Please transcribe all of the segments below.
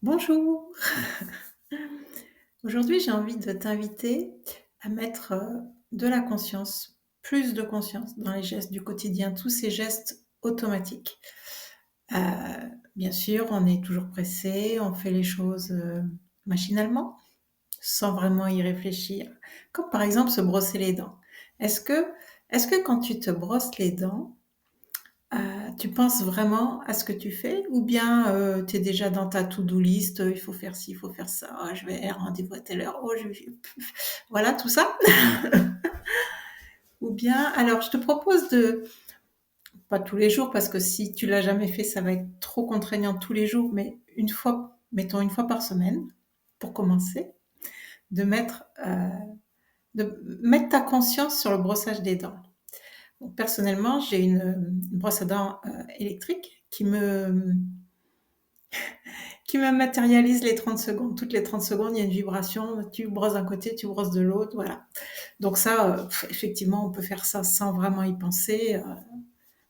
Bonjour. Aujourd'hui, j'ai envie de t'inviter à mettre, de la conscience, plus de conscience dans les gestes du quotidien, tous ces gestes automatiques. Heu, Bien sûr, on est toujours pressé, on fait les choses, machinalement, sans vraiment y réfléchir. Comme par exemple se brosser les dents. Est-ce que est-ce que quand tu te brosses les dents, tu penses vraiment à ce que tu fais ou bien, tu es déjà dans ta to-do list, il faut faire ci, il faut faire ça, ah je vais rendez-vous à telle heure, oh je vais voilà tout ça? Ou bien alors je te propose de pas tous les jours parce que si tu l'as jamais fait, ça va être trop contraignant tous les jours, mais une fois, mettons une fois par semaine, pour commencer, de mettre ta conscience sur le brossage des dents. Bon personnellement, j'ai une brosse à dents, électrique qui me matérialise les 30 secondes. Toutes les 30 secondes, il y a une vibration, tu brosses d'un côté, tu brosses de l'autre, voilà. Donc ça, effectivement, on peut faire ça sans vraiment y penser.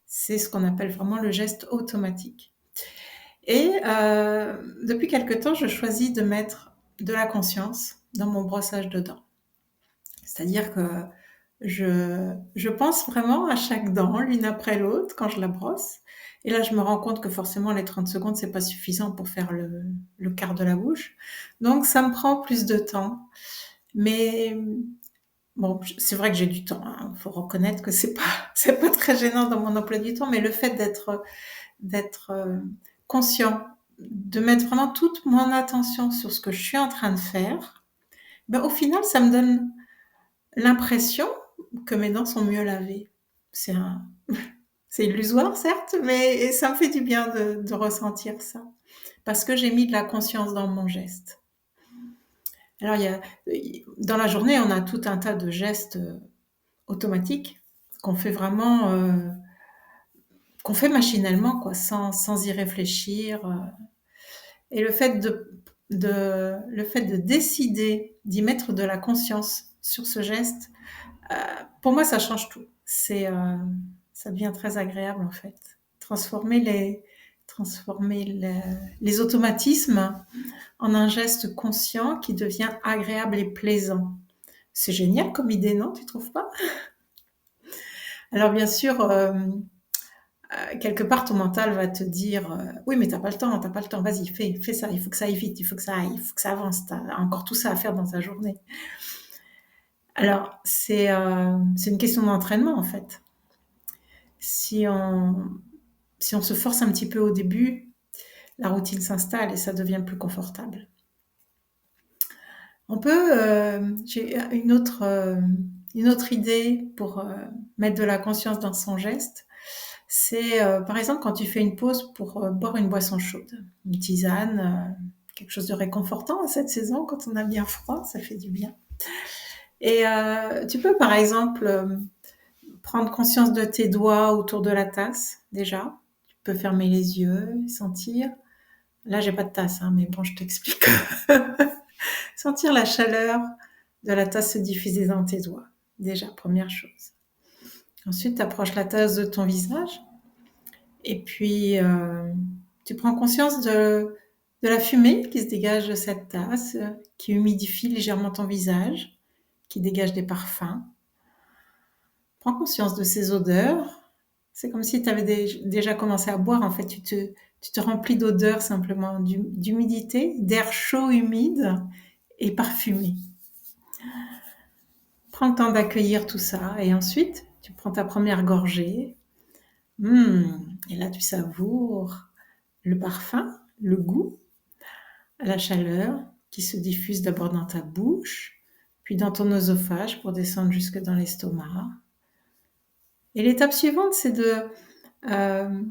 C'est ce qu'on appelle vraiment le geste automatique. Et depuis quelque temps, je choisis de mettre de la conscience dans mon brossage de dents. C'est-à-dire que je pense vraiment à chaque dent, l'une après l'autre, quand je la brosse. Et là, je me rends compte que forcément, les 30 secondes, c'est pas suffisant pour faire le quart de la bouche. Donc, ça me prend plus de temps. Mais bon, c'est vrai que j'ai du temps. Il faut reconnaître que c'est pas, c'est pas très gênant dans mon emploi du temps. Mais le fait d'être conscient, de mettre vraiment toute mon attention sur ce que je suis en train de faire, ben, au final, ça me donne l'impression que mes dents sont mieux lavées. C'est un c'est illusoire certes, mais ça me fait du bien de ressentir ça. Parce que j'ai mis de la conscience dans mon geste. Alors dans la journée, on a tout un tas de gestes, automatiques qu'on fait vraiment, qu'on fait machinalement quoi, sans y réfléchir, et le fait de décider d'y mettre de la conscience sur ce geste, pour moi, ça change tout. Ça devient très agréable en fait. Transformer les automatismes en un geste conscient qui devient agréable et plaisant. C'est génial comme idée, non? Tu trouves pas? Alors bien sûr, quelque part ton mental va te dire oui mais t'as pas le temps, vas-y fais ça, il faut que ça aille vite, il faut que ça avance, t'as encore tout ça à faire dans ta journée. Alors c'est une question d'entraînement en fait. Si on si on se force un petit peu au début, la routine s'installe et ça devient plus confortable. On peut, j'ai une autre idée pour mettre de la conscience dans son geste. C'est par exemple quand tu fais une pause pour boire une boisson chaude, une tisane, quelque chose de réconfortant à cette saison quand on a bien froid, ça fait du bien. Et tu peux par exemple prendre conscience de tes doigts autour de la tasse déjà. Tu peux fermer les yeux, sentir. Là, j'ai pas de tasse, hein, mais bon, je t'explique. Sentir la chaleur de la tasse se diffuser dans tes doigts. Déjà, première chose. Ensuite, tu approches la tasse de ton visage et puis tu prends conscience de la fumée qui se dégage de cette tasse, qui humidifie légèrement ton visage, qui dégage des parfums. Prends conscience de ces odeurs. C'est comme si tu avais déjà commencé à boire. En fait, tu te remplis d'odeurs simplement, d'humidité, d'air chaud, humide et parfumé. Prends le temps d'accueillir tout ça et ensuite, tu prends ta première gorgée. Et là, tu savoures le parfum, le goût, la chaleur qui se diffuse d'abord dans ta bouche, puis dans ton œsophage pour descendre jusque dans l'estomac. Et l'étape suivante, c'est de euh,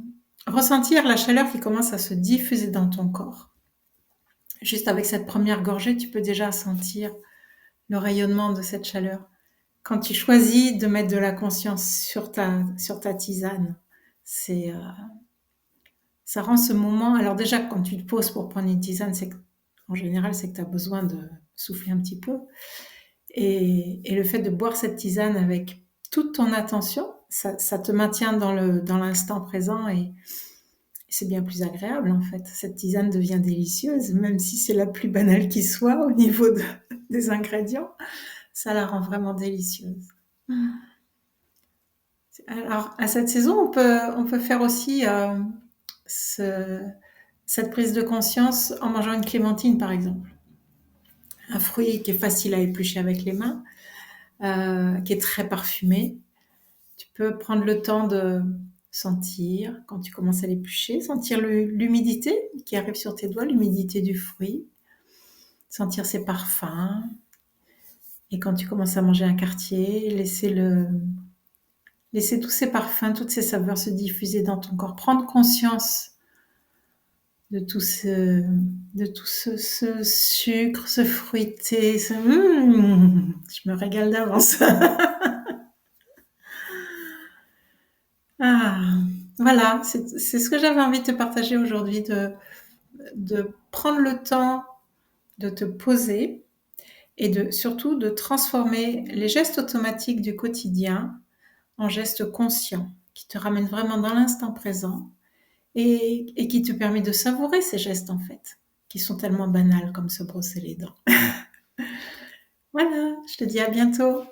ressentir la chaleur qui commence à se diffuser dans ton corps. Juste avec cette première gorgée, tu peux déjà sentir le rayonnement de cette chaleur. Quand tu choisis de mettre de la conscience sur ta tisane, c'est, ça rend ce moment. Alors déjà, quand tu te poses pour prendre une tisane, en général, c'est que tu as besoin de souffler un petit peu. Et le fait de boire cette tisane avec toute ton attention, ça te maintient dans l'instant présent et C'est bien plus agréable en fait. Cette tisane devient délicieuse, même si c'est la plus banale qui soit au niveau des ingrédients, ça la rend vraiment délicieuse. Alors, à cette saison, on peut faire aussi ce- cette prise de conscience en mangeant une clémentine, par exemple. Un fruit qui est facile à éplucher avec les mains, qui est très parfumé. Tu peux prendre le temps de sentir, quand tu commences à l'éplucher, sentir l'humidité qui arrive sur tes doigts, l'humidité du fruit, sentir ses parfums. Et quand tu commences à manger un quartier, laisser tous ces parfums, toutes ces saveurs se diffuser dans ton corps, prendre conscience de tout ce sucre, ce fruité, je me régale d'avance. Ah, voilà, c'est ce que j'avais envie de te partager aujourd'hui, de prendre le temps de te poser et surtout de transformer les gestes automatiques du quotidien en gestes conscients qui te ramènent vraiment dans l'instant présent et qui te permettent de savourer ces gestes en fait, qui sont tellement banals comme se brosser les dents. Voilà, je te dis à bientôt.